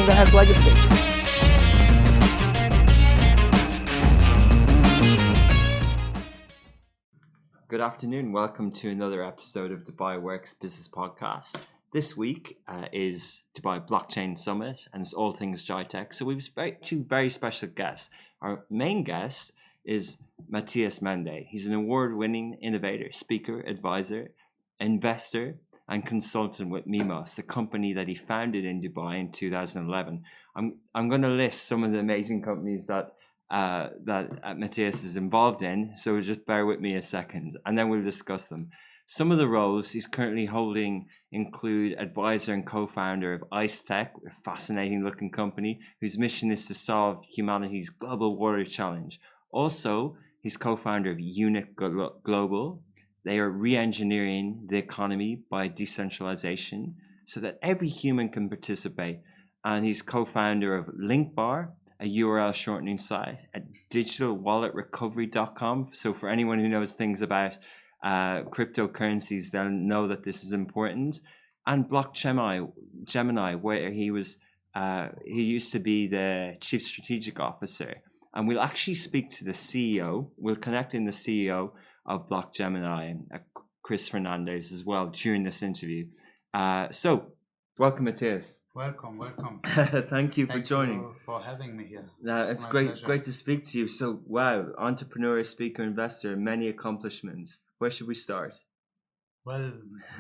that has legacy. Good afternoon. Welcome to another episode of Dubai Works Business Podcast. This week is Dubai Blockchain Summit, and it's all things Jitech. So we have two very special guests. Our main guest is Matthias Mende. He's an award-winning innovator, speaker, advisor, investor, and consultant with Memmos, the company that he founded in Dubai in 2011. I'm going to list some of the amazing companies that Matthias is involved in, so just bear with me a second, and then we'll discuss them. Some of the roles he's currently holding include advisor and co-founder of Ice Tech, a fascinating looking company whose mission is to solve humanity's global water challenge. Also, he's co-founder of Unit Global. They are re-engineering the economy by decentralization so that every human can participate. And he's co-founder of Linkbar, a URL shortening site at digitalwalletrecovery.com. So for anyone who knows things about cryptocurrencies, they'll know that this is important. And Block Gemini, where he used to be the chief strategic officer. And we'll actually speak to the CEO. We'll connect in the CEO of Block Gemini, Chris Fernandez, as well during this interview. So welcome, Matthias. Welcome. Thank you for joining. You for having me here. It's great to speak to you. So, wow, entrepreneur, speaker, investor, many accomplishments. Where should we start? Well,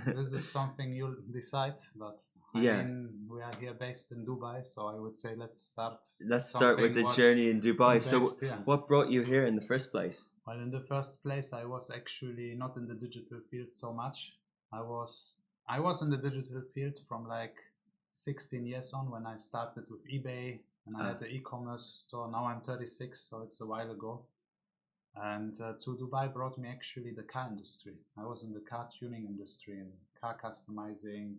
this is something you'll decide, but I mean, we are here based in Dubai, so I would say let's start with the journey in Dubai. Best, so, what brought you here in the first place? Well, in the first place, I was actually not in the digital field so much. I was in the digital field from like 16 years on, when I started with eBay and I had the e-commerce store. Now I'm 36, so it's a while ago. And to Dubai brought me actually the car industry. I was in the car tuning industry and car customizing,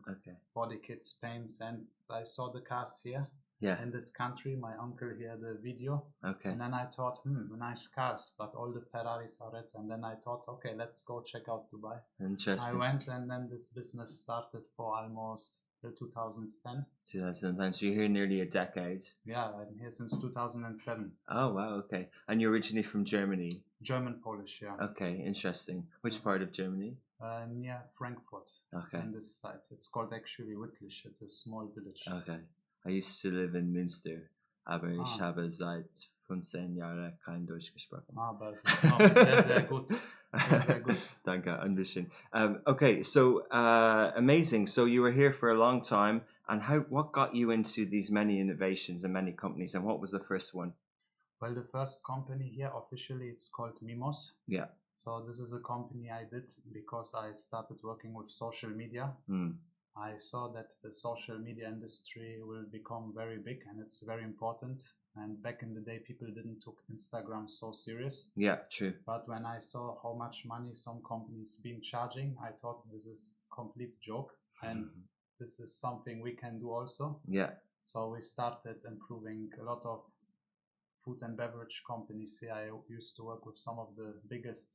body kits, paints, and I saw the cars here in this country. My uncle here the video, and then I thought, nice cars, but all the Ferraris are red. And then I thought, okay, let's go check out Dubai. Interesting. I went, and then this business started for almost 2010. 2010. So you're here nearly a decade. Yeah, I'm here since 2007. Oh wow, okay. And you're originally from Germany? German Polish, yeah. Okay, interesting. Which part of Germany? Near Frankfurt. Okay. On this site. It's called actually Wittlich. It's a small village. Okay. I used to live in Münster, aber ich habe seit 15 Jahren kein Deutsch gesprochen. Aber es ist noch sehr gut. Sehr gut. Danke, ein bisschen. Okay, so amazing. So you were here for a long time, and what got you into these many innovations and many companies, and what was the first one? Well, the first company here officially, it's called Memmos. Yeah. So this is a company I did because I started working with social media. I saw that the social media industry will become very big and it's very important. And back in the day, people didn't took Instagram so serious. Yeah, true. But when I saw how much money some companies been charging, I thought this is complete joke. And this is something we can do also. Yeah. So we started improving a lot of food and beverage companies here. I used to work with some of the biggest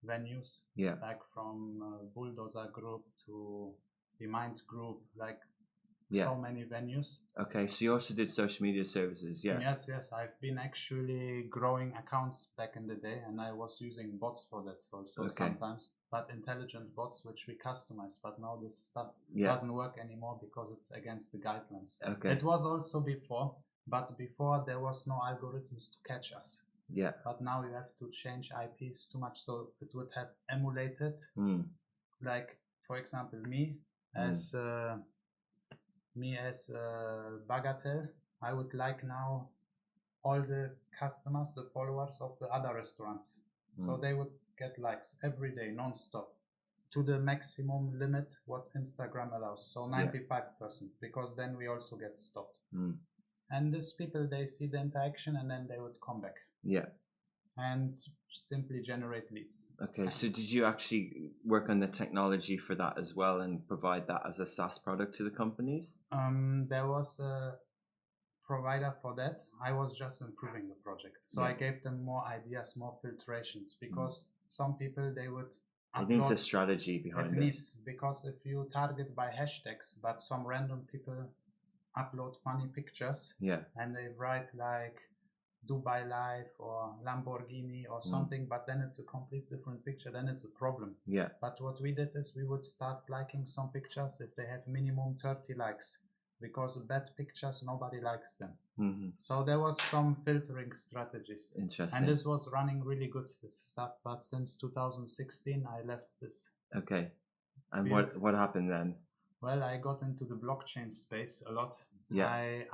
venues, like from Bulldozer Group to the Mind Group, like so many venues. Okay, so you also did social media services, Yes, I've been actually growing accounts back in the day, and I was using bots for that also sometimes, but intelligent bots which we customize. But now this stuff doesn't work anymore because it's against the guidelines. Okay. It was also before, but before there was no algorithms to catch us. Yeah. But now you have to change IPs too much, so it would have emulated, like for example me as Bagatelle. I would like now all the customers, the followers of the other restaurants, so they would get likes every day, non-stop, to the maximum limit what Instagram allows. So 95%, because then we also get stopped. And these people, they see the interaction and then they would come back. Yeah. And simply generate leads. Okay, so did you actually work on the technology for that as well and provide that as a SaaS product to the companies? There was a provider for that. I was just improving the project. So I gave them more ideas, more filtrations, because some people, they would upload. It needs a strategy behind it. It needs, because if you target by hashtags, but some random people upload funny pictures, Yeah. and they write like Dubai Life or Lamborghini or something, but then it's a complete different picture, then it's a problem. Yeah. But what we did is we would start liking some pictures if they have minimum 30 likes, because bad pictures, nobody likes them. Mm-hmm. So there was some filtering strategies. Interesting. And this was running really good, this stuff. But since 2016, I left this. Okay. And field. what happened then? Well, I got into the blockchain space a lot. Yeah. I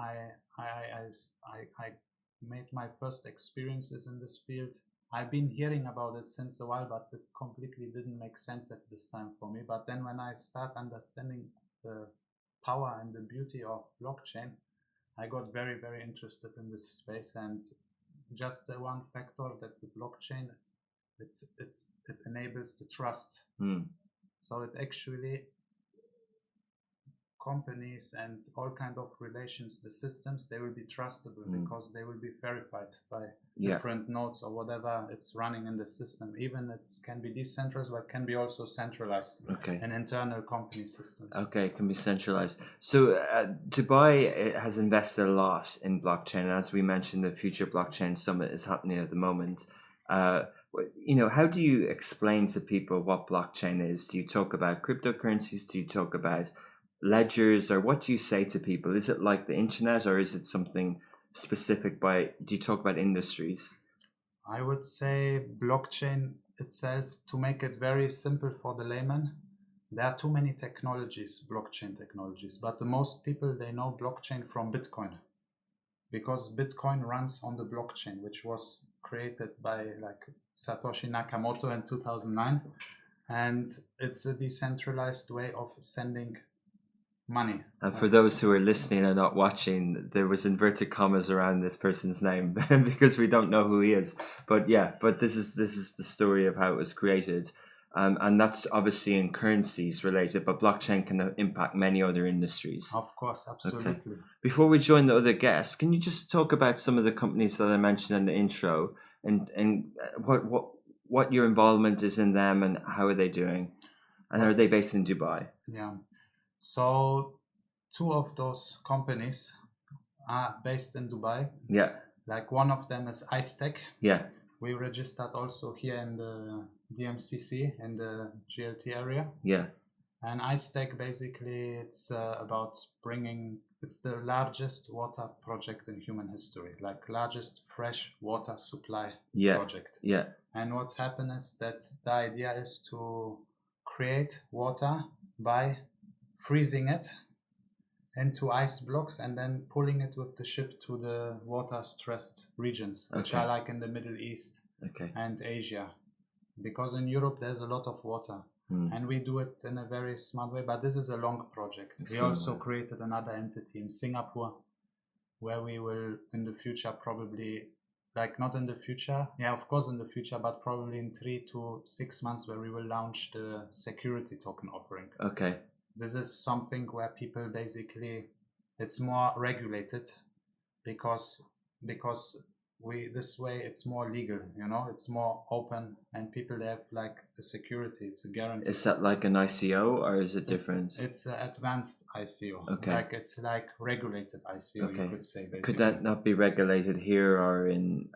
made my first experiences in this field. I've been hearing about it since a while, but it completely didn't make sense at this time for me. But then when I start understanding the power and the beauty of blockchain, I got very, very interested in this space. And just the one factor that the blockchain, it enables the trust. So it actually, companies and all kind of relations, the systems, they will be trustable because they will be verified by different nodes or whatever it's running in the system. Even it can be decentralized, but can be also centralized in internal company systems. Okay, it can be centralized. So Dubai has invested a lot in blockchain. And as we mentioned, the Future Blockchain Summit is happening at the moment. How do you explain to people what blockchain is? Do you talk about cryptocurrencies? Do you talk about ledgers, or what do you say to people? Is it like the internet, or is it something specific? Do you talk about industries? I would say blockchain itself, to make it very simple for the layman, there are too many technologies, blockchain technologies, but the most people, they know blockchain from Bitcoin, because Bitcoin runs on the blockchain, which was created by like Satoshi Nakamoto in 2009, and it's a decentralized way of sending money. And for those who are listening and not watching, there was inverted commas around this person's name because we don't know who he is. But this is the story of how it was created, and that's obviously in currencies related. But blockchain can impact many other industries. Of course, absolutely. Okay. Before we join the other guests, can you just talk about some of the companies that I mentioned in the intro, and what your involvement is in them, and how are they doing, and are they based in Dubai? Yeah. So 2 of those companies are based in Dubai. Yeah. Like one of them is iStack. Yeah. We registered also here in the DMCC in the GLT area. Yeah. And iStack, basically, it's about it's the largest water project in human history, like largest fresh water supply project. Yeah. And what's happened is that the idea is to create water by freezing it into ice blocks and then pulling it with the ship to the water stressed regions, which are like in the Middle East and Asia, because in Europe there's a lot of water. And we do it in a very smart way, but this is a long project. We also created another entity in Singapore, where we will in the future probably, like not in the future, of course in the future, but probably in 3 to 6 months, where we will launch the security token offering. This is something where people basically, it's more regulated because this way it's more legal, it's more open, and people have like the security, it's a guarantee. Is that like an ICO, or is it different? It's an advanced ICO. Like it's like regulated ICO, you could say, basically. Could that not be regulated here or in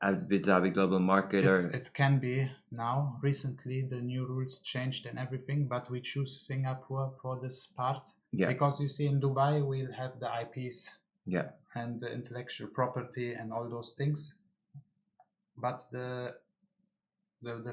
Abu Dhabi Global Market? It can be now. Recently the new rules changed and everything, but we choose Singapore for this part because you see in Dubai we'll have the IPs and the intellectual property and all those things, but the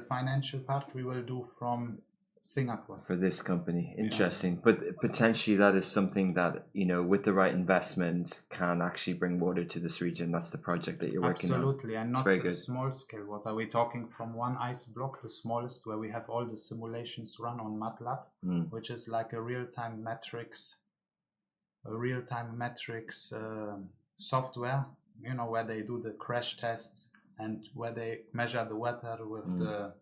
financial part we will do from Singapore for this company. Interesting. But potentially that is something that, with the right investment, can actually bring water to this region. That's the project that you're working on. Absolutely, and not a small scale water. We're talking from one ice block, the smallest, where we have all the simulations run on MATLAB, which is like a real-time metrics software, where they do the crash tests and where they measure the weather with the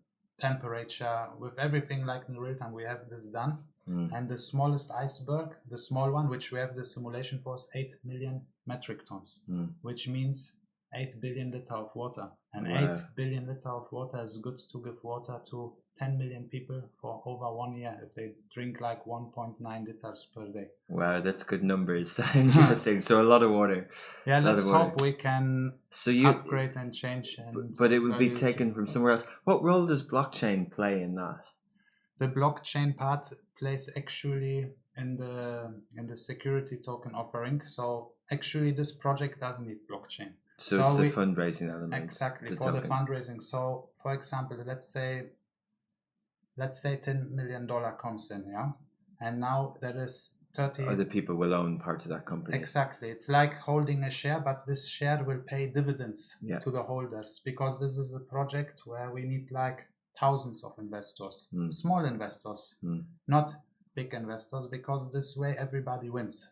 temperature, with everything like in real time. We have this done. And the smallest iceberg, the small one, which we have the simulation for, is 8 million metric tons, which means 8 billion liter of water. And Wow. 8 billion liter of water is good to give water to 10 million people for over 1 year if they drink like 1.9 liters per day. Wow, that's good numbers. Interesting. So a lot of water. Yeah, A lot let's of water. hope we can So you, upgrade and change. but it would be taken from somewhere else. What role does blockchain play in that? The blockchain part plays actually in the security token offering. So actually, this project doesn't need blockchain. So it's the fundraising element. Exactly, for the fundraising. So for example, let's say $10 million comes in, yeah, and now there is 30 other people will own part of that company. Exactly, it's like holding a share, but this share will pay dividends to the holders, because this is a project where we need like thousands of investors, small investors, not big investors, because this way everybody wins.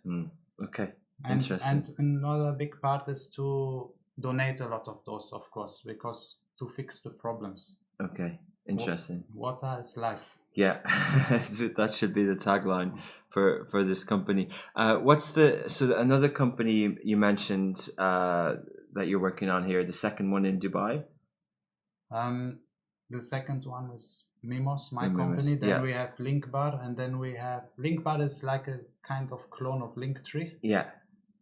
Okay. And another big part is to donate a lot of those, of course, because to fix the problems. Okay, interesting. Water is life. Yeah, that should be the tagline for this company. So another company you mentioned that you're working on here, the second one in Dubai? The second one is Memmos, my Memmos, company. Then we have Linkbar, and then we have Linkbar is like a kind of clone of Linktree. Yeah.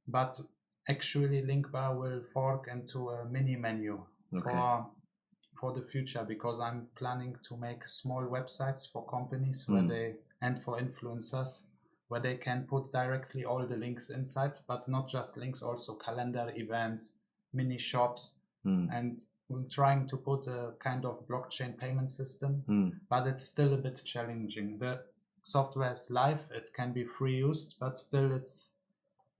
But actually, Linkbar will fork into a mini menu for the future, because I'm planning to make small websites for companies and for influencers, where they can put directly all the links inside, but not just links, also calendar, events, mini shops, and we're trying to put a kind of blockchain payment system, but it's still a bit challenging. The software is live, it can be free used, but still it's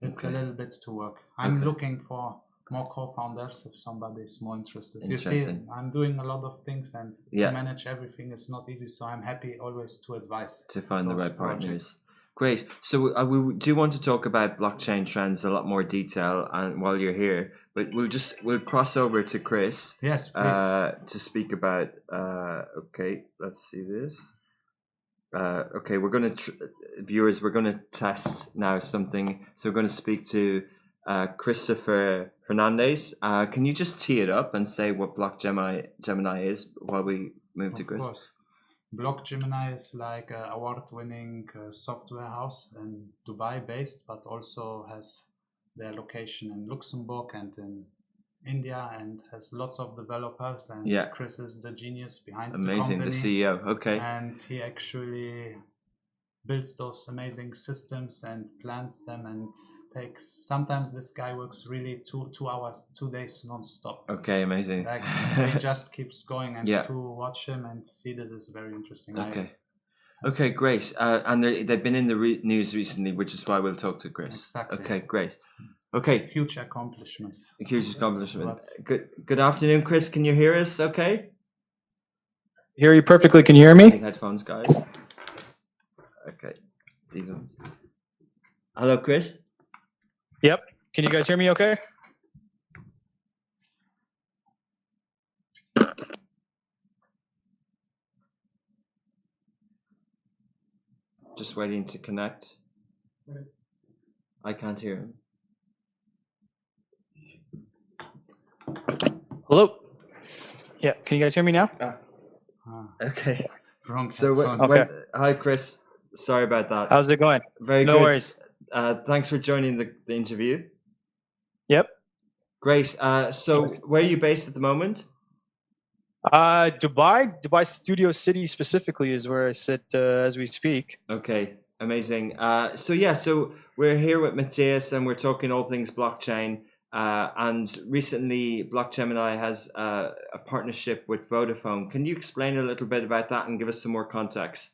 a little bit to work. I'm looking for more co-founders if somebody is more interested. You see, I'm doing a lot of things, and to manage everything is not easy, so I'm happy always to advise. To find the right partners. Great. So we do want to talk about blockchain trends in a lot more detail, and while you're here, but we'll cross over to Chris. Yes, please. To speak about. Okay, let's see this. Okay, we're going to viewers. We're going to test now something. So we're going to speak to Christopher Hernandez. Can you just tee it up and say what Block Gemini is while we move to Chris? Of course. Block Gemini is like an award-winning software house in Dubai based, but also has their location in Luxembourg and in India, and has lots of developers, and Chris is the genius behind the company. Amazing, the CEO. Okay. And he actually builds those amazing systems and plans them, and sometimes this guy works really 2 hours, 2 days non-stop. Okay, amazing. Like he just keeps going, and to watch him and see this is very interesting. Okay, great. And they've been in the news recently, which is why we'll talk to Chris. Exactly. Okay, great. Okay. Huge accomplishment. Huge accomplishment. Good afternoon, Chris. Can you hear us okay? Hear you perfectly. Can you hear me? Headphones, guys. Okay. Hello, Chris. Yep. Can you guys hear me okay? Just waiting to connect. I can't hear him. Hello? Yeah, can you guys hear me now? Okay. Wrong. So, hi, Chris. Sorry about that. How's it going? Very good. No worries. Thanks for joining the interview. Yep. Great. So where are you based at the moment? Dubai Studio City specifically is where I sit as we speak. Okay, amazing. So we're here with Matthias, and we're talking all things blockchain. And recently, Block Gemini has a partnership with Vodafone. Can you explain a little bit about that and give us some more context?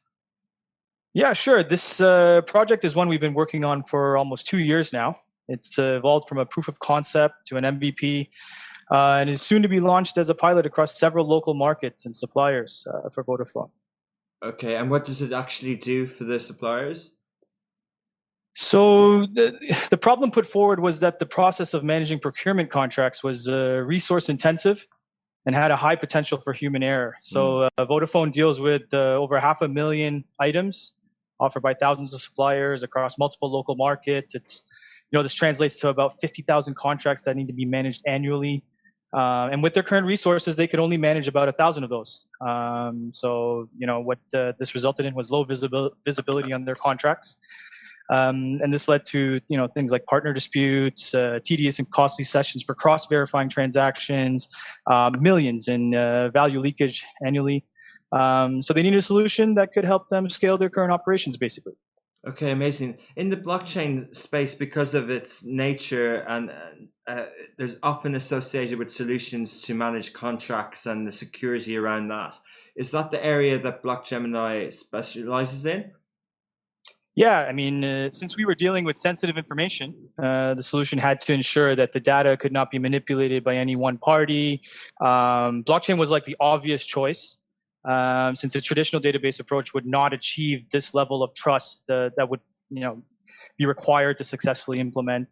Yeah, sure. This project is one we've been working on for almost 2 years now. It's evolved from a proof of concept to an MVP, and is soon to be launched as a pilot across several local markets and suppliers for Vodafone. Okay, and what does it actually do for the suppliers? So the problem put forward was that the process of managing procurement contracts was resource intensive and had a high potential for human error. So Vodafone deals with over 500,000 items offered by thousands of suppliers across multiple local markets. This translates to about 50,000 contracts that need to be managed annually. And with their current resources, they could only manage about 1,000 of those. So, what this resulted in was low visibility on their contracts. And this led to, things like partner disputes, tedious and costly sessions for cross-verifying transactions, millions in value leakage annually. So they needed a solution that could help them scale their current operations, basically. Okay, amazing. In the blockchain space, because of its nature, and there's often associated with solutions to manage contracts and the security around that. Is that the area that Blockgemini specializes in? Yeah, I mean, since we were dealing with sensitive information, the solution had to ensure that the data could not be manipulated by any one party. Blockchain was like the obvious choice, since a traditional database approach would not achieve this level of trust that would, be required to successfully implement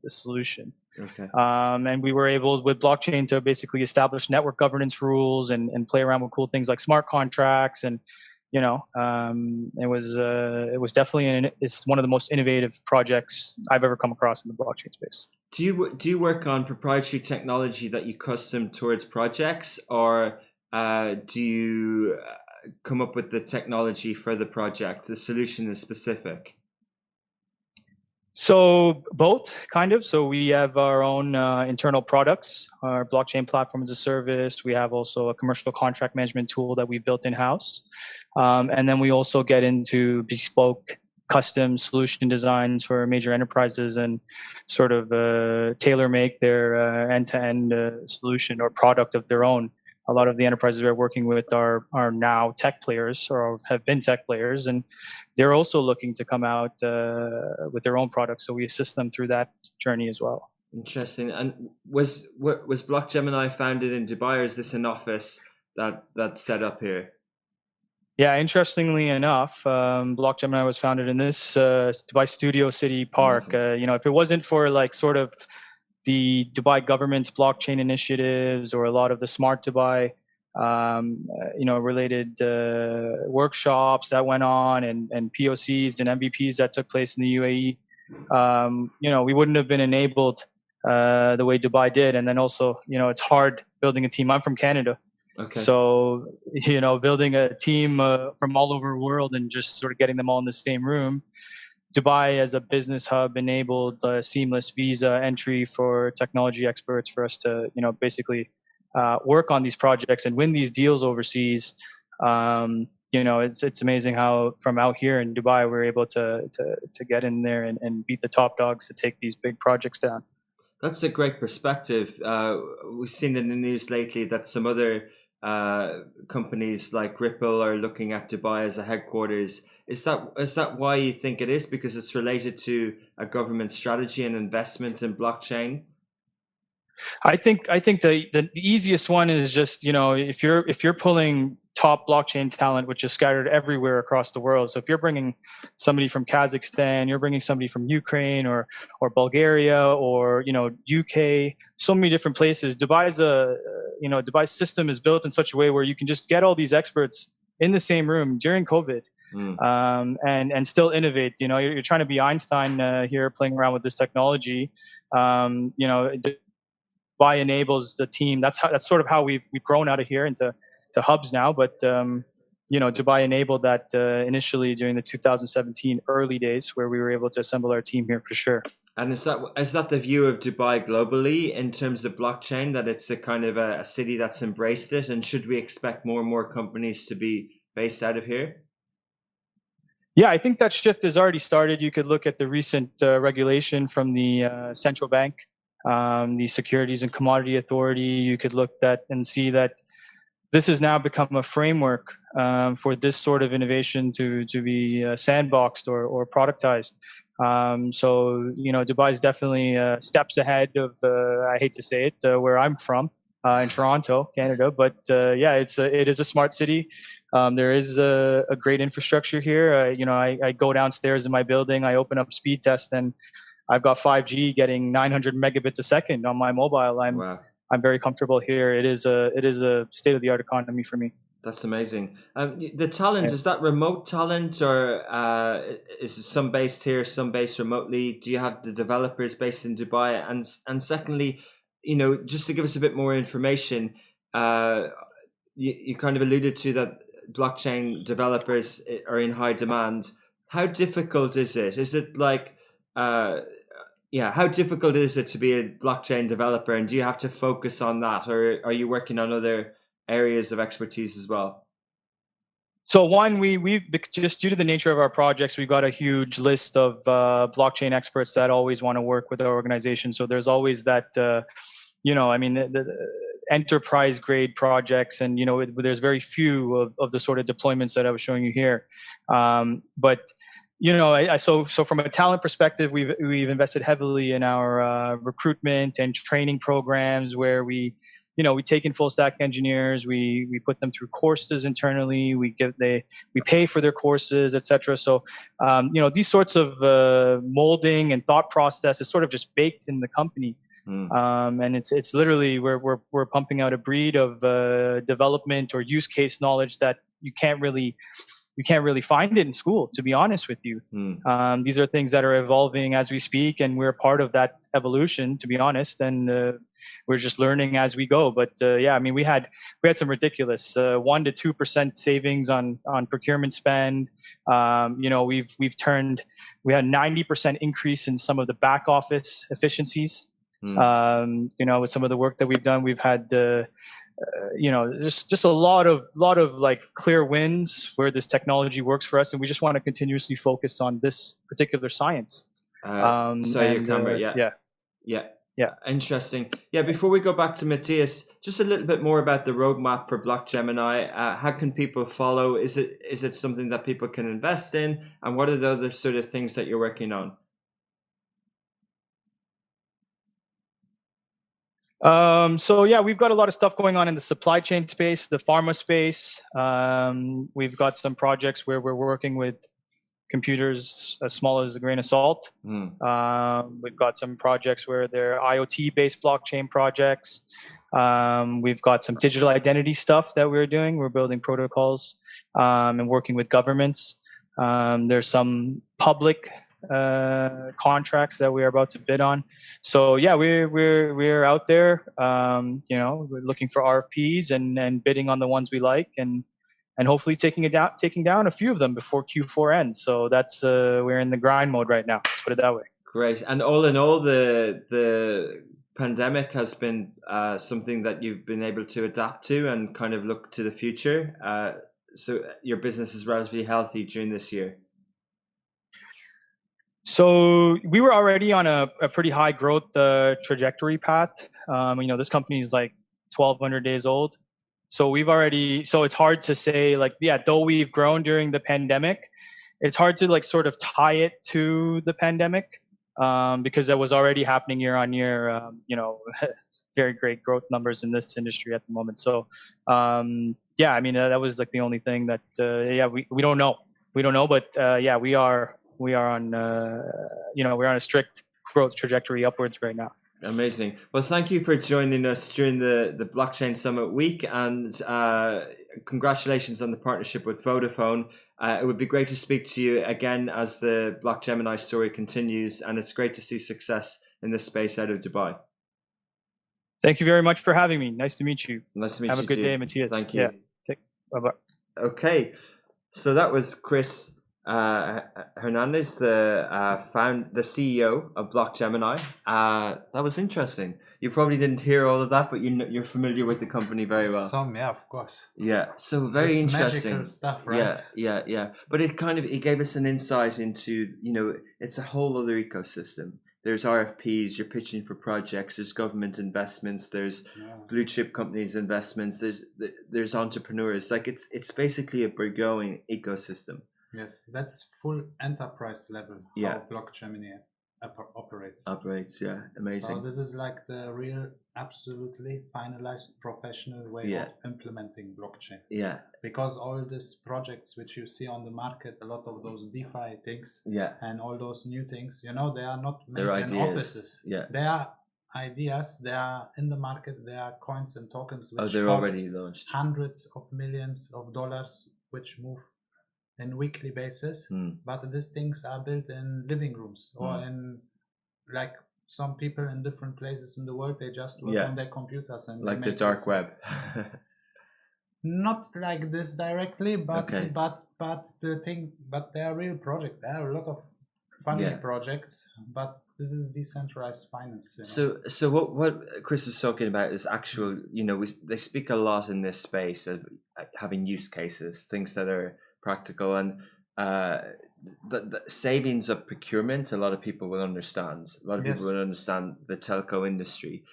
the solution. Okay. And we were able, with blockchain, to basically establish network governance rules and play around with cool things like smart contracts. And it was definitely it's one of the most innovative projects I've ever come across in the blockchain space. Do you work on proprietary technology that you custom towards projects, or do you come up with the technology for the project? The solution is specific. So both, kind of. So we have our own internal products, our blockchain platform as a service. We have also a commercial contract management tool that we built in-house. And then we also get into bespoke custom solution designs for major enterprises and sort of tailor make their end-to-end solution or product of their own. A lot of the enterprises we're working with are now tech players or have been tech players, and they're also looking to come out with their own products. So we assist them through that journey as well. Interesting. And was Blockgemini founded in Dubai, or is this an office that's set up here? Yeah, interestingly enough, Blockgemini was founded in this Dubai Studio City Park. If it wasn't for like sort of the Dubai government's blockchain initiatives or a lot of the Smart Dubai, related workshops that went on and POCs and MVPs that took place in the UAE, we wouldn't have been enabled the way Dubai did. And then also, it's hard building a team. I'm from Canada. Okay. So, building a team from all over the world and just sort of getting them all in the same room. Dubai as a business hub enabled seamless visa entry for technology experts for us to, basically work on these projects and win these deals overseas. It's amazing how from out here in Dubai we're able to get in there and beat the top dogs to take these big projects down. That's a great perspective. We've seen in the news lately that some other companies like Ripple are looking at Dubai as a headquarters. Is that why you think it is? Because it's related to a government strategy and investment in blockchain? I think the easiest one is just, if you're pulling top blockchain talent, which is scattered everywhere across the world. So if you're bringing somebody from Kazakhstan, you're bringing somebody from Ukraine or Bulgaria or UK, so many different places. Dubai's system is built in such a way where you can just get all these experts in the same room during COVID. And still innovate. You're trying to be Einstein here, playing around with this technology. Dubai enables the team. That's sort of how we've grown out of here into hubs now. But Dubai enabled that initially during the 2017 early days, where we were able to assemble our team here for sure. And is that the view of Dubai globally in terms of blockchain, that it's a kind of a city that's embraced it? And should we expect more and more companies to be based out of here? Yeah, I think that shift has already started. You could look at the recent regulation from the central bank, the Securities and Commodity Authority. You could look at and see that this has now become a framework for this sort of innovation to be sandboxed or productized. So Dubai is definitely steps ahead of, I hate to say it, where I'm from in Toronto, Canada. But it is a smart city. There is a great infrastructure here. I go downstairs in my building, I open up speed test, and I've got 5G getting 900 megabits a second on my mobile. Wow. I'm very comfortable here. It is a state of the art economy for me. That's amazing. The talent, is that remote talent, or is some based here, some based remotely? Do you have the developers based in Dubai? And secondly, just to give us a bit more information, you kind of alluded to that blockchain developers are in high demand. How difficult is it? Is it like, how difficult is it to be a blockchain developer? And do you have to focus on that, or are you working on other areas of expertise as well? So one, we've just due to the nature of our projects, we've got a huge list of blockchain experts that always want to work with our organization. So there's always that, the enterprise grade projects, and there's very few of the sort of deployments that I was showing you here. But so from a talent perspective, we've invested heavily in our recruitment and training programs where we take in full stack engineers, we put them through courses internally, we pay for their courses, etc. So these sorts of molding and thought process is sort of just baked in the company. And it's literally we're pumping out a breed of development or use case knowledge that you can't really find it in school, to be honest with you. These are things that are evolving as we speak, and we're part of that evolution, to be honest. And we're just learning as we go. But we had some ridiculous 1 to 2% savings on procurement spend. We had 90% increase in some of the back office efficiencies. With some of the work that we've done, we've had just a lot of like clear wins where this technology works for us, and we just want to continuously focus on this particular science. Yeah. Interesting. Yeah. Before we go back to Matthias, just a little bit more about the roadmap for Blockgemini. How can people follow? Is it something that people can invest in? And what are the other sort of things that you're working on? We've got a lot of stuff going on in the supply chain space, the pharma space. We've got some projects where we're working with computers as small as a grain of salt. We've got some projects where they're IoT-based blockchain projects. We've got some digital identity stuff that we're doing. We're building protocols and working with governments. There's some public contracts that we're about to bid on. So yeah, we're out there. We're looking for RFPs and bidding on the ones we like, and hopefully taking down a few of them before Q4 ends. So that's we're in the grind mode right now. Let's put it that way. Great. And all in all, the pandemic has been something that you've been able to adapt to and kind of look to the future. So your business is relatively healthy during this year. So we were already on a pretty high growth trajectory path. This company is like 1,200 days old. So it's hard to say though we've grown during the pandemic, it's hard to sort of tie it to the pandemic because that was already happening year on year, very great growth numbers in this industry at the moment. So, that was the only thing that, we don't know. We don't know, but we are on, we're on a strict growth trajectory upwards right now. Amazing. Well, thank you for joining us during the Blockchain Summit week, and congratulations on the partnership with Vodafone. It would be great to speak to you again as the Blockgemini story continues, and it's great to see success in this space out of Dubai. Thank you very much for having me. Nice to meet you. Nice to meet you. Have a good day, Matthias. Thank you. Yeah. Bye-bye. Okay, so that was Chris Hernandez, the CEO of Blockgemini. That was interesting. You probably didn't hear all of that, but you're familiar with the company very well. Yeah, of course. Yeah, so very interesting magical stuff, right? Yeah. But it gave us an insight into, it's a whole other ecosystem. There's RFPs, you're pitching for projects, there's government investments, there's blue chip companies investments, there's entrepreneurs. It's basically a growing ecosystem. Yes, that's full enterprise level how Blockgemini operates. Yeah, amazing. So this is like the real, absolutely finalized professional way of implementing blockchain. Yeah. Because all these projects which you see on the market, a lot of those DeFi things, and all those new things, they are not made in offices. Yeah. They are ideas. They are in the market. They are coins and tokens which they're cost already launched. hundreds of millions of dollars, which move in weekly basis, but these things are built in living rooms or in some people in different places in the world, they just work Yeah. on their computers and they Like the make dark this- web. Not like this directly, but Okay. but the thing, but there are real projects. There are a lot of funny Yeah. projects, but this is decentralized finance. So what Chris was talking about is actual, they speak a lot in this space of having use cases, things that are practical, and the savings of procurement. A lot of people will understand. A lot of Yes. people will understand the telco industry.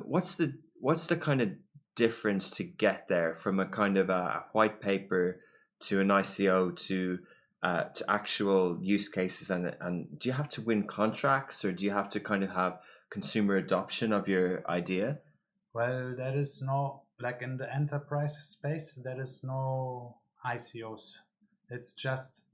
What's the kind of difference to get there from a kind of a white paper to an ICO to actual use cases, and do you have to win contracts, or do you have to kind of have consumer adoption of your idea? Well, there is no, like in the enterprise space, there is no ICOs. It's just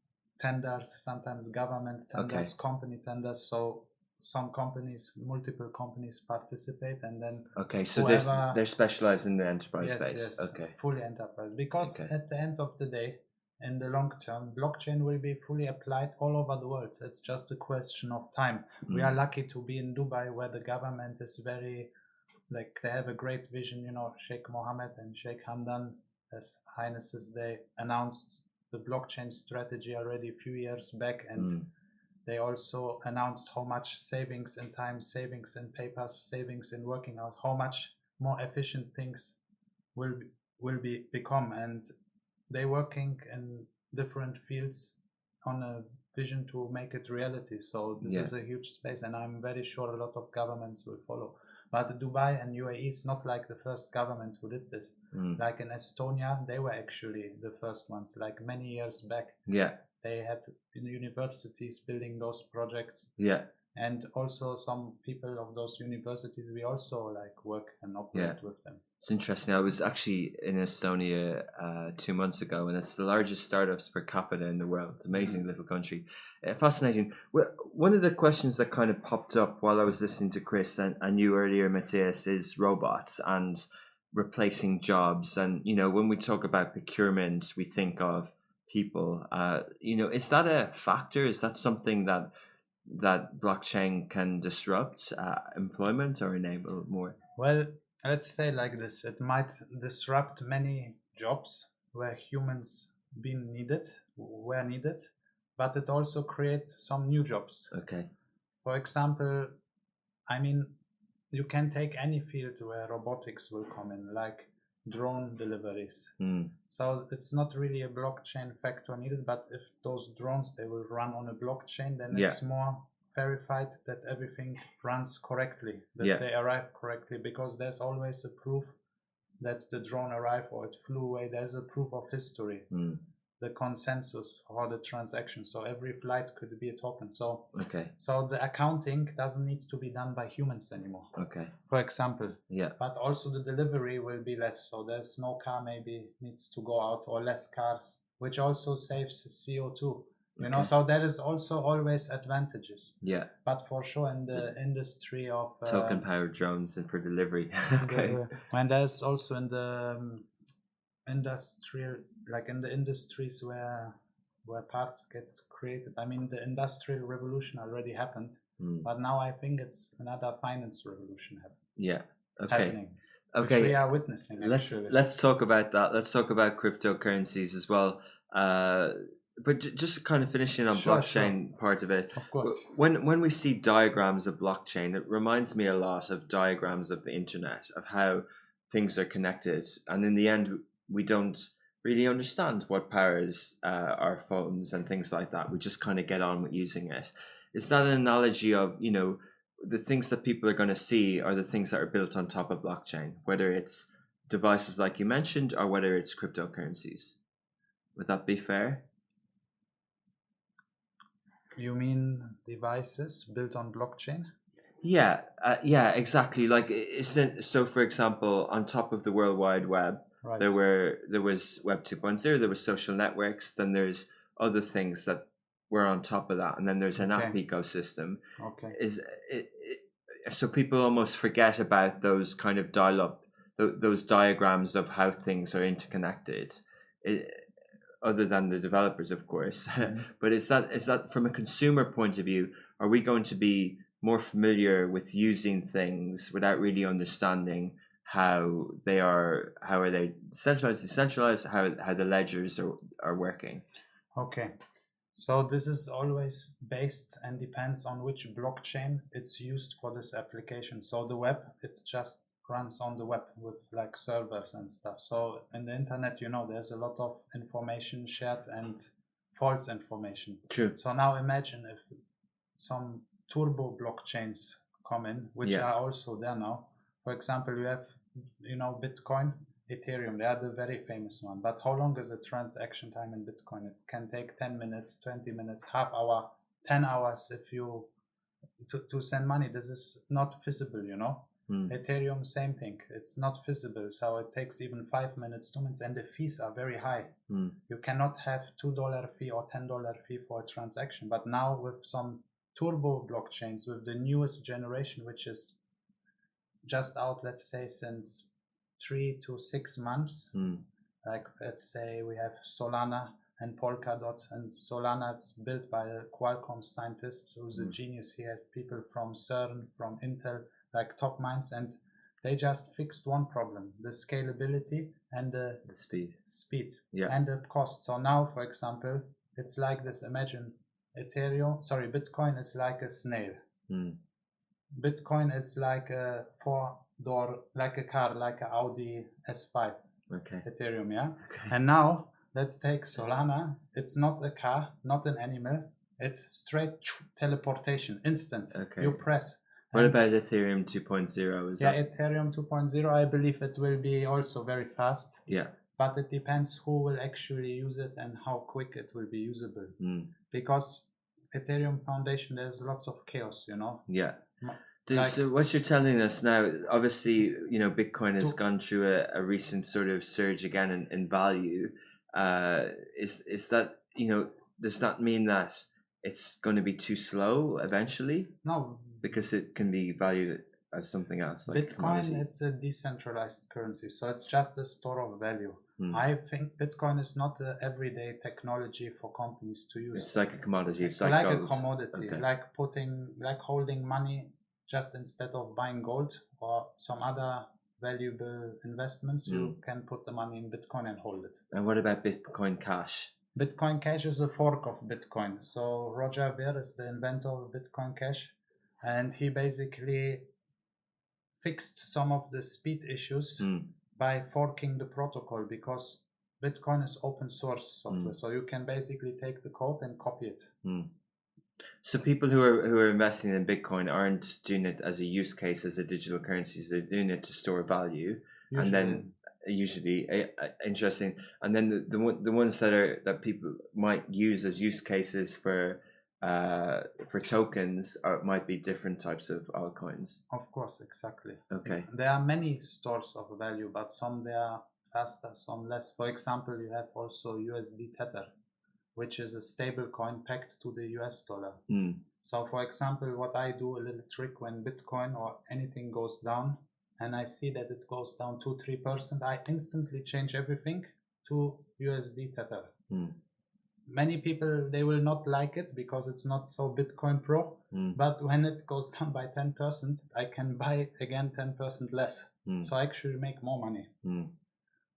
tenders, sometimes government tenders, company tenders. So some companies, multiple companies participate, and then Okay, so whoever- they're specialized in the enterprise yes, space. yes, Okay. fully enterprise. Because Okay. at the end of the day, in the long term, blockchain will be fully applied all over the world. It's just a question of time. We are lucky to be in Dubai, where the government is very, like, they have a great vision. Sheikh Mohammed and Sheikh Hamdan, as highnesses, they announced the blockchain strategy already a few years back, and they also announced how much savings in time, savings in papers, savings in working out, how much more efficient things will become. And they working in different fields on a vision to make it reality. So this is a huge space, and I'm very sure a lot of governments will follow. But Dubai and UAE is not like the first government who did this. Like in Estonia, they were actually the first ones, like many years back. Yeah. They had universities building those projects. Yeah. And also some people of those universities, we also like work and operate with them. It's interesting. I was actually in Estonia 2 months ago, and it's the largest startups per capita in the world. Amazing little country. Fascinating. Well, one of the questions that kind of popped up while I was listening to Chris and you earlier, Matthias, is robots and replacing jobs. And, when we talk about procurement, we think of people. Is that a factor? Is that something that blockchain can disrupt employment or enable more? Well, let's say like this: it might disrupt many jobs where humans were needed, but it also creates some new jobs. Okay. For example, I mean, you can take any field where robotics will come in, like drone deliveries. So it's not really a blockchain factor needed, but if those drones, they will run on a blockchain, then it's more verified that everything runs correctly, that they arrive correctly, because there's always a proof that the drone arrived or it flew away. There's a proof of history, the consensus for the transaction. So every flight could be a token. So so the accounting doesn't need to be done by humans anymore. Okay. For example. Yeah. But also the delivery will be less. So there's no car maybe needs to go out, or less cars, which also saves CO2. So there is also always advantages. Yeah. But for sure in the industry of token powered drones and for delivery. And there's also in the industrial, like in the industries where parts get created. I mean, the industrial revolution already happened, but now I think it's another finance revolution happening. Which we are witnessing. Let's talk about that. Let's talk about cryptocurrencies as well. But just kind of finishing on blockchain part of it. Of course. When we see diagrams of blockchain, it reminds me a lot of diagrams of the internet, of how things are connected. And in the end, we don't really understand what powers our phones and things like that. We just kind of get on with using it. Is that an analogy of, the things that people are going to see are the things that are built on top of blockchain, whether it's devices like you mentioned or whether it's cryptocurrencies? Would that be fair? You mean devices built on blockchain? Yeah, exactly. Like, isn't so? For example, on top of the World Wide Web, there was Web 2.0. There was social networks. Then there's other things that were on top of that, and then there's an app ecosystem. So people almost forget about those kind of those diagrams of how things are interconnected. Other than the developers, of course. But is that from a consumer point of view, are we going to be more familiar with using things without really understanding how are they centralized, decentralized, how the ledgers are working. Okay. So this is always based and depends on which blockchain it's used for this application. So the web, it just runs on the web with like servers and stuff. So in the internet, there's a lot of information shared and false information. True. So now imagine if some turbo blockchains come in, which are also there now. For example, you have, Bitcoin, Ethereum, they are the very famous one. But how long is the transaction time in Bitcoin? It can take 10 minutes, 20 minutes, half hour, 10 hours if you to send money. This is not feasible, Ethereum, same thing. It's not feasible. So it takes even 5 minutes, 2 minutes, and the fees are very high. You cannot have $2 fee or $10 fee for a transaction. But now with some turbo blockchains, with the newest generation, which is just out, let's say, since 3 to 6 months. Like, let's say we have Solana and Polkadot, and Solana is built by a Qualcomm scientist who's a genius. He has people from CERN, from Intel, like top minds, and they just fixed one problem: the scalability and the speed and the cost. So now, for example, it's like this. Imagine Bitcoin is like a snail. Bitcoin is like a four-door, like a car, like an Audi S5. Okay. Ethereum, yeah? Okay. And now, let's take Solana. It's not a car, not an animal. It's straight teleportation, instant. Okay. You press. What about Ethereum 2.0? Ethereum 2.0, I believe it will be also very fast. Yeah. But it depends who will actually use it and how quick it will be usable. Because Ethereum Foundation, there's lots of chaos, Yeah. So what you're telling us now, obviously, Bitcoin has gone through a recent sort of surge again in value. Is that, does that mean that it's going to be too slow eventually? No. Because it can be valued as something else. Like Bitcoin, it's a decentralized currency, so it's just a store of value. I think Bitcoin is not an everyday technology for companies to use. It's like a commodity. It's like gold. A commodity, Okay. like holding money. Just instead of buying gold or some other valuable investments, you can put the money in Bitcoin and hold it. And what about Bitcoin Cash? Bitcoin Cash is a fork of Bitcoin. So Roger Ver is the inventor of Bitcoin Cash, and he basically fixed some of the speed issues by forking the protocol, because Bitcoin is open source software. So you can basically take the code and copy it. So people who are investing in Bitcoin aren't doing it as a use case, as a digital currency. They're doing it to store value, and then usually interesting. And then the ones that people might use as use cases for tokens might be different types of altcoins. Of course, exactly. Okay. There are many stores of value, but some they are faster, some less. For example, you have also USD Tether, which is a stable coin pegged to the US dollar. So for example, what I do, a little trick, when Bitcoin or anything goes down and I see that it goes down 2-3%, I instantly change everything to USD Tether. Many people, they will not like it because it's not so Bitcoin pro, but when it goes down by 10%, I can buy again 10% less. So I actually make more money.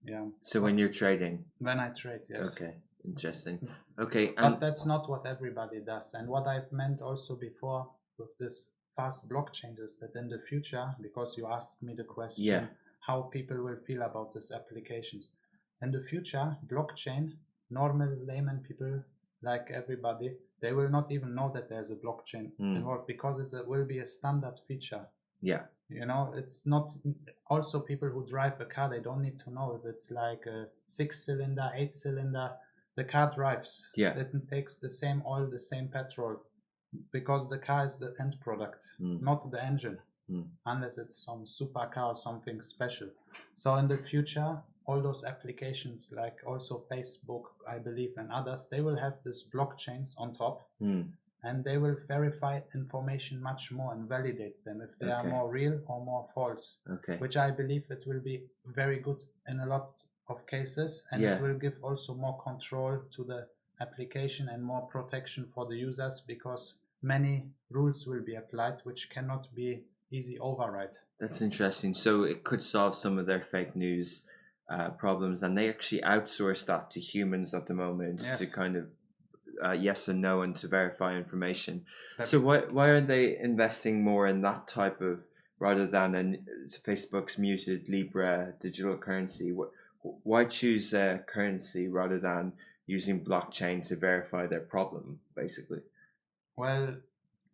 Yeah. So when you're trading? When I trade, yes. Okay. Interesting. Okay. But that's not what everybody does. And what I've meant also before with this fast blockchain is that in the future, because you asked me the question, how people will feel about these applications. In the future, blockchain, normal layman people like everybody, they will not even know that there's a blockchain involved, because it will be a standard feature. Yeah. It's not, also people who drive a car, they don't need to know if it's like a 6-cylinder, 8-cylinder. The car drives. It takes the same oil, the same petrol, because the car is the end product, not the engine, unless it's some supercar or something special. So in the future, all those applications, like also Facebook, I believe, and others, they will have these blockchains on top, and they will verify information much more and validate them if they are more real or more false, which I believe it will be very good in a lot of cases, and it will give also more control to the application and more protection for the users, because many rules will be applied which cannot be easy override. That's interesting. So it could solve some of their fake news problems, and they actually outsource that to humans at the moment Yes. to kind of yes and no and to verify information. That- So why are they investing more in that type of rather than in Facebook's muted Libra digital currency? Why choose currency rather than using blockchain to verify their problem, basically? Well,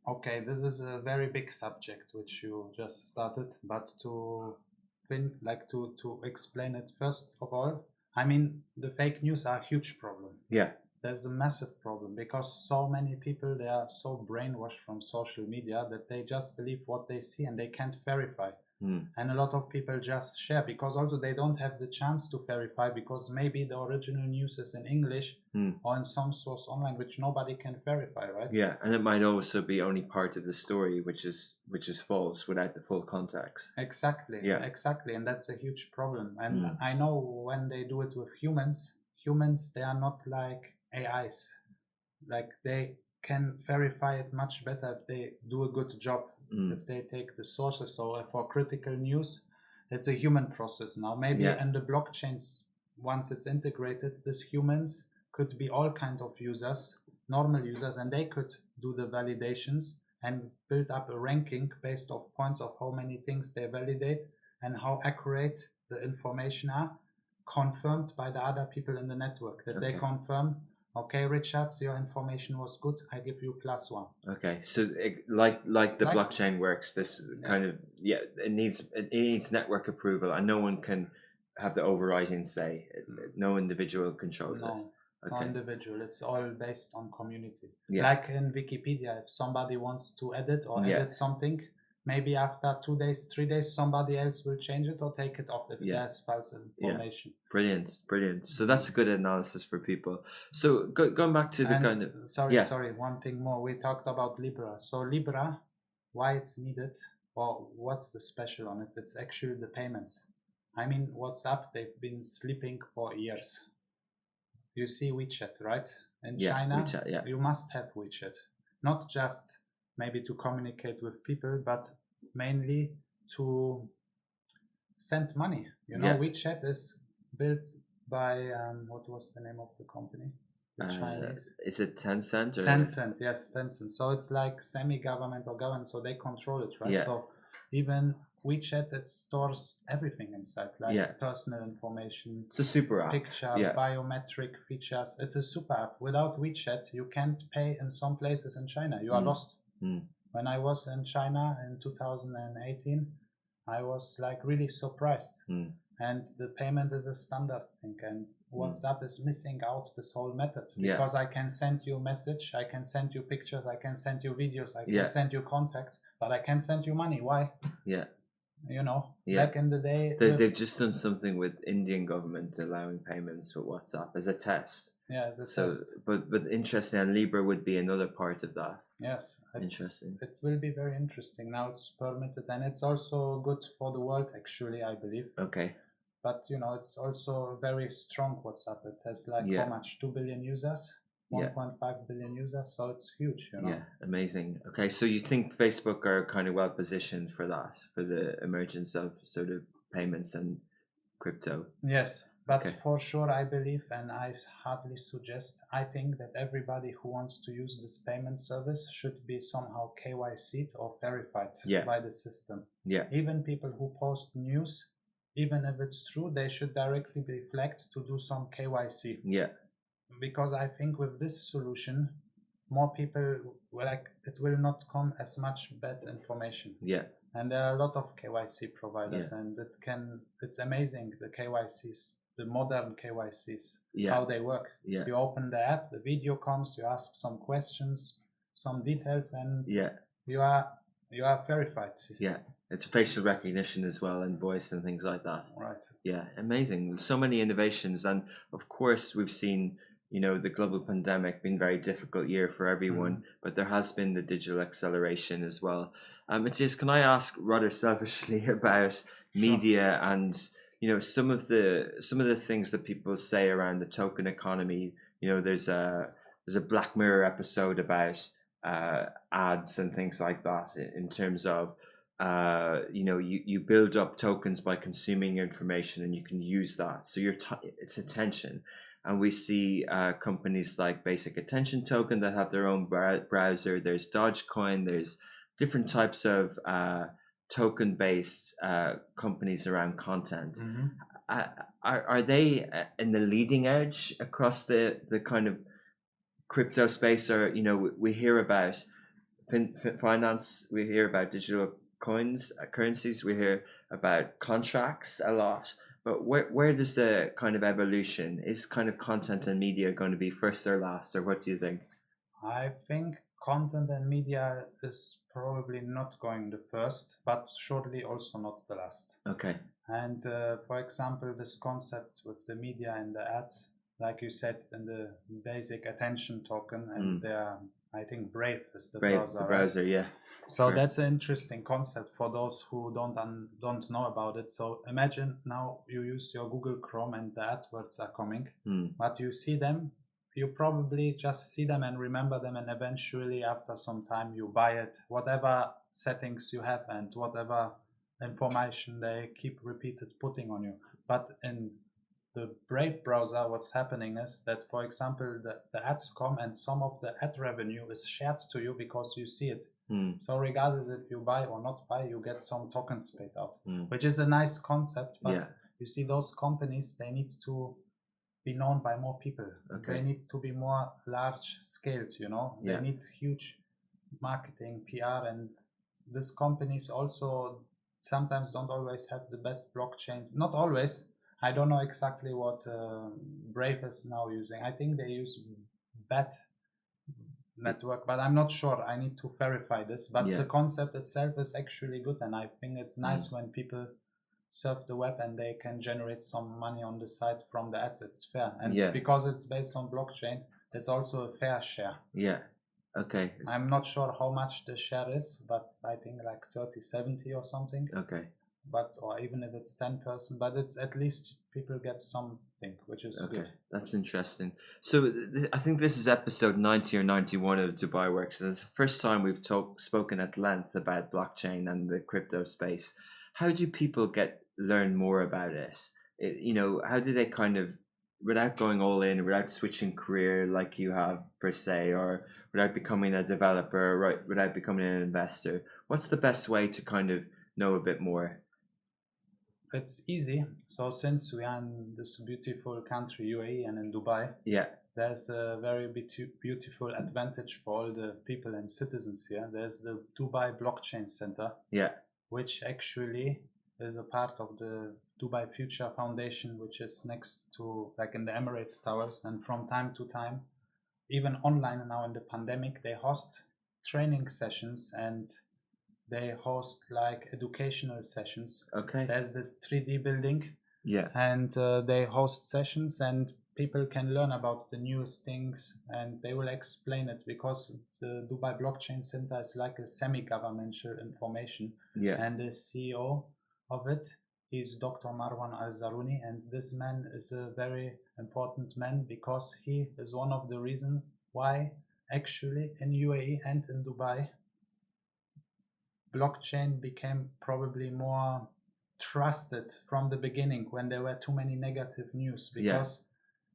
okay, this is a very big subject which you just started, but to explain it first of all, I mean the fake news are a huge problem. Yeah. There's a massive problem because so many people, they are so brainwashed from social media that they just believe what they see and they can't verify. And a lot of people just share because also they don't have the chance to verify because maybe the original news is in English or in some source online which nobody can verify, right? Yeah, and it might also be only part of the story which is false without the full context. Exactly. Yeah. Exactly, and that's a huge problem. And Mm. I know when they do it with humans, they are not like AIs. Like they can verify it much better if they do a good job. If they take the sources. So for critical news, it's a human process now. Maybe Yeah. in the blockchains, once it's integrated, these humans could be all kind of users, normal users, and they could do the validations and build up a ranking based off points of how many things they validate and how accurate the information are, confirmed by the other people in the network. That they Okay. confirm, okay, Richard, your information was good. I give you +1. Okay, so like the Like- blockchain works, this kind of it needs network approval, and no one can have the overriding say. No individual controls it. No, no Okay. individual. It's all based on community. Yeah. Like in Wikipedia, if somebody wants to edit or Yeah. edit something, maybe after 2 days, 3 days, somebody else will change it or take it off if Yeah. there's false information. Brilliant. So that's a good analysis for people. So going back to the And kind of sorry, one thing more. We talked about Libra. So Libra, why it's needed or what's the special on it? It's actually the payments. I mean, WhatsApp, they've been sleeping for years. You see WeChat, right? In China, WeChat, yeah. you must have WeChat. Not just maybe to communicate with people, but mainly to send money. You know, Yeah. WeChat is built by, what was the name of the company? The Chinese. Is it Tencent or Tencent, yes, Tencent. So it's like semi-government or government, so they control it, right? Yeah. So even WeChat, it stores everything inside, like Yeah. personal information, It's a super app. picture, Yeah. biometric features. It's a super app. Without WeChat, you can't pay in some places in China. You are lost. When I was in China in 2018, I was like really surprised. And the payment is a standard thing, and WhatsApp is missing out this whole method because I can send you a message, I can send you pictures, I can send you videos, I can send you contacts, but I can't send you money. Why? Yeah. You know, Yeah. back in the day, They've just done something with Indian government allowing payments with WhatsApp as a test. yeah, as a So, test. but interesting, and Libra would be another part of that. Yes, Interesting. It will be very interesting. Now it's permitted, and it's also good for the world, actually, I believe. Okay. But you know, it's also very strong WhatsApp. It has like how much? 2 billion users, 1.5 billion users. So it's huge. You know? Yeah, amazing. Okay, so you think Facebook are kind of well positioned for that, for the emergence of sort of payments and crypto? Yes, but Okay. for sure, I believe, and I hardly suggest, I think that everybody who wants to use this payment service should be somehow KYC'd or verified by the system. Yeah. Even people who post news, even if it's true, they should directly be flagged to do some KYC. Yeah. Because I think with this solution, more people it will not come as much bad information. Yeah. And there are a lot of KYC providers, and it's amazing the KYCs, the modern KYCs, how they work. Yeah. You open the app, the video comes, you ask some questions, some details, and you are verified. Yeah. It's facial recognition as well, and voice and things like that. Right. Yeah, amazing. So many innovations, and of course we've seen, you know, the global pandemic been a very difficult year for everyone, but there has been the digital acceleration as well. Matthias, can I ask rather selfishly about media and, you know, some of the things that people say around the token economy? You know, there's a Black Mirror episode about ads and things like that in terms of you build up tokens by consuming information and you can use that. So it's attention. And we see companies like Basic Attention Token that have their own browser. There's Dogecoin. There's different types of token-based companies around content. Are they in the leading edge across the kind of crypto space? Or we hear about finance, we hear about digital coins, currencies, we hear about contracts a lot. But where does the kind of evolution is kind of content and media going to be first or last, or what do you think? I think content and media is probably not going the first, but surely also not the last. Okay. And for example, this concept with the media and the ads, like you said, in the Basic Attention Token, and I think Brave is the browser. The browser, right? yeah. So that's an interesting concept for those who don't know about it. So imagine now you use your Google Chrome and the AdWords are coming, but you see them, you probably just see them and remember them, and eventually after some time you buy it, whatever settings you have and whatever information they keep repeated putting on you. But in the Brave browser, what's happening is that, for example, the ads come and some of the ad revenue is shared to you because you see it. So regardless if you buy or not buy, you get some tokens paid out, which is a nice concept. But you see, those companies, they need to be known by more people. Okay. They need to be more large scaled, They need huge marketing, PR, and these companies also sometimes don't always have the best blockchains. Not always. I don't know exactly what Brave is now using. I think they use BAT network, but I'm not sure. I need to verify this. But the concept itself is actually good, and I think it's nice when people surf the web and they can generate some money on the side from the ads. It's fair, and because it's based on blockchain, it's also a fair share. Yeah. Okay. I'm not sure how much the share is, but I think like 30-70 or something. Okay. But or even if it's 10%, but it's at least people get something, which is good. That's interesting. So I think this is episode 90 or 91 of Dubai Works, and it's the first time we've spoken at length about blockchain and the crypto space. How do people learn more about it? How do they kind of, without going all in, without switching career like you have per se, or without becoming a developer, right, without becoming an investor, what's the best way to kind of know a bit more? It's easy. So since we are in this beautiful country, UAE, and in Dubai, there's a very beautiful advantage for all the people and citizens here. There's the Dubai Blockchain Center, which actually is a part of the Dubai Future Foundation, which is next to, like, in the Emirates Towers. And from time to time, even online now in the pandemic, they host training sessions and they host like educational sessions. Okay. There's this 3D building. And they host sessions and people can learn about the newest things and they will explain it, because the Dubai Blockchain Center is like a semi-governmental information. And the CEO of it is Dr. Marwan Al-Zaruni, and this man is a very important man because he is one of the reasons why actually in UAE and in Dubai blockchain became probably more trusted from the beginning when there were too many negative news, because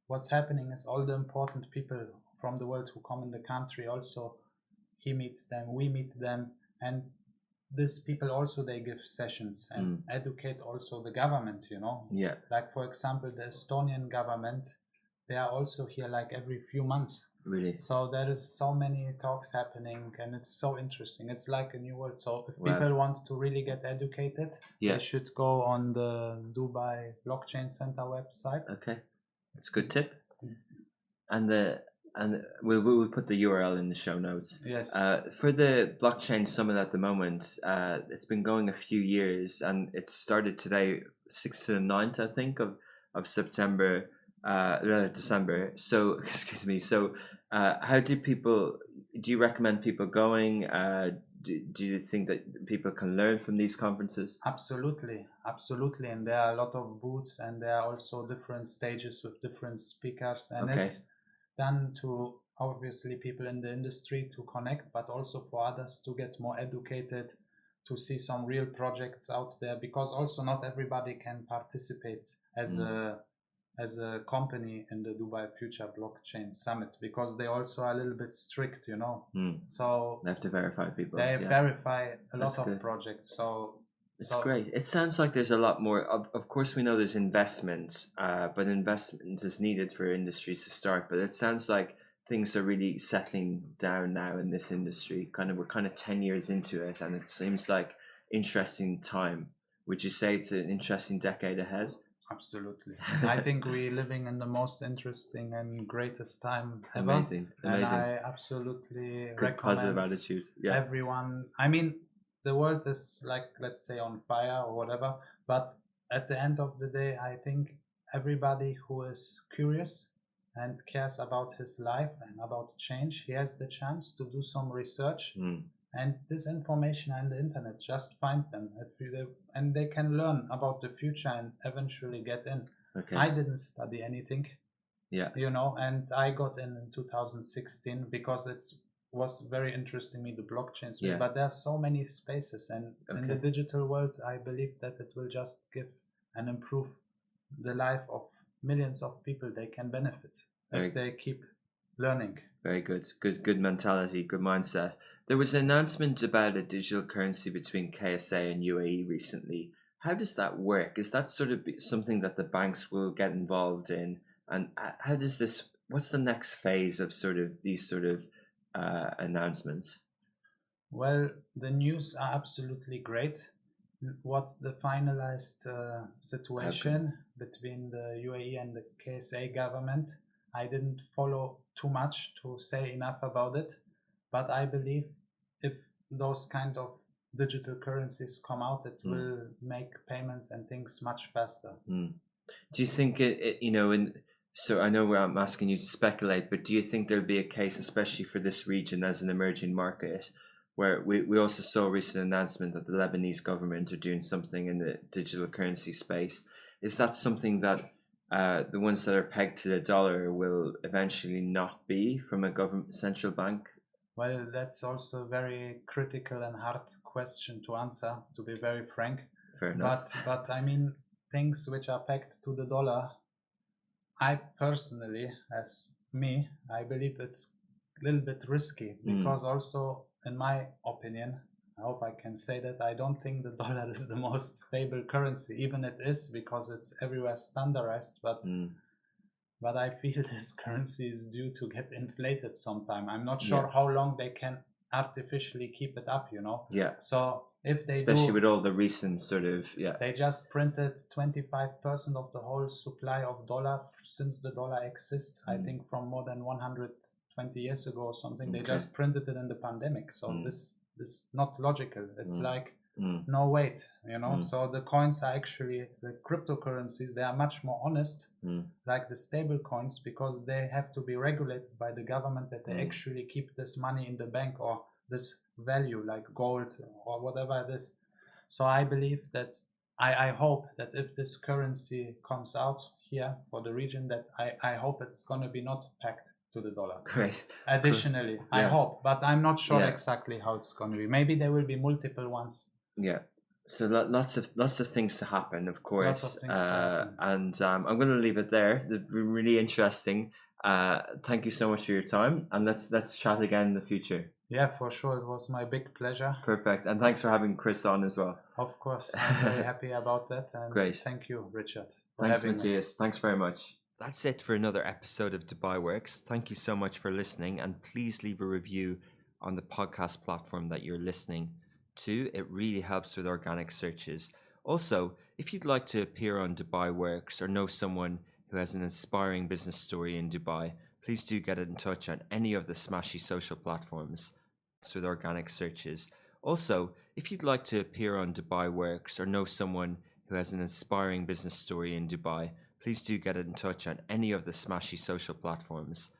what's happening is all the important people from the world who come in the country, also he meets them, we meet them, and these people also, they give sessions and educate also the government, like for example the Estonian government, they are also here like every few months. Really? So there is so many talks happening and it's so interesting. It's like a new world. So if people want to really get educated, they should go on the Dubai Blockchain Center website. Okay, that's a good tip. And we'll put the URL in the show notes. Yes. For the blockchain summit at the moment, it's been going a few years and it started today, 6th to the 9th, I think, of September. December. So, excuse me. So, how do you recommend people going? Do you think that people can learn from these conferences? Absolutely. And there are a lot of booths and there are also different stages with different speakers, and it's done to obviously people in the industry to connect, but also for others to get more educated, to see some real projects out there, because also not everybody can participate as a company in the Dubai Future Blockchain Summit, because they also are a little bit strict, So They have to verify people. they verify a lot That's of good. projects. So It's great. It sounds like there's a lot more. Of course, we know there's investments, but investment is needed for industries to start. But it sounds like things are really settling down now in this industry. We're 10 years into it, and it seems like interesting time. Would you say it's an interesting decade ahead? Absolutely. I think we're living in the most interesting and greatest time ever. Amazing. And I absolutely Good positive recommend attitude. Yeah. everyone. I mean, the world is like, let's say, on fire or whatever. But at the end of the day, I think everybody who is curious and cares about his life and about change, he has the chance to do some research. And this information on the internet, just find them, and they can learn about the future and eventually get in. Okay. I didn't study anything, and I got in 2016 because it was very interesting me, the blockchain space. But there are so many spaces, and in the digital world, I believe that it will just give and improve the life of millions of people. They can benefit if they keep learning. Very good. Good mentality, good mindset. There was an announcement about a digital currency between KSA and UAE recently. How does that work? Is that sort of something that the banks will get involved in? And how does this, what's the next phase of these announcements? Well, the news are absolutely great. What's the finalized situation between the UAE and the KSA government? I didn't follow too much to say enough about it, but I believe if those kind of digital currencies come out, it will make payments and things much faster. Do you think so I know I'm asking you to speculate, but do you think there'll be a case, especially for this region as an emerging market, where we also saw a recent announcement that the Lebanese government are doing something in the digital currency space? Is that something that the ones that are pegged to the dollar will eventually not be from a government central bank? Well, that's also a very critical and hard question to answer, to be very frank. Fair enough. But I mean, things which are pegged to the dollar, I personally, I believe it's a little bit risky, because also, in my opinion, I hope I can say that, I don't think the dollar is the most stable currency. Even it is, because it's everywhere standardized, but I feel this currency is due to get inflated sometime. I'm not sure how long they can artificially keep it up, Yeah. So if they especially with all the recent they just printed 25% of the whole supply of dollar since the dollar exists. I think from more than 120 years ago or something. They just printed it in the pandemic. So this not logical. It's like no wait, So the coins are actually, the cryptocurrencies, they are much more honest, like the stable coins, because they have to be regulated by the government, that they actually keep this money in the bank, or this value like gold or whatever it is. So I believe that, I hope that if this currency comes out here for the region, that I hope it's going to be not pegged to the dollar. Great. Additionally, Yeah. I hope, but I'm not sure exactly how it's going to be. Maybe there will be multiple ones. Yeah. So lots of things to happen, of course. Lots of things to happen. And I'm going to leave it there. It's been really interesting. Thank you so much for your time, and let's chat again in the future. Yeah, for sure. It was my big pleasure. Perfect. And thanks for having Chris on as well. Of course. I'm very happy about that. And great. Thank you, Richard. Thanks, Matthias. Thanks very much. That's it for another episode of Dubai Works. Thank you so much for listening, and please leave a review on the podcast platform that you're listening to. It really helps with organic searches. Also, if you'd like to appear on Dubai Works or know someone who has an inspiring business story in Dubai, please do get in touch on any of the smashy social platforms with organic searches. Also, if you'd like to appear on Dubai Works or know someone who has an inspiring business story in Dubai, please do get in touch on any of the smashy social platforms.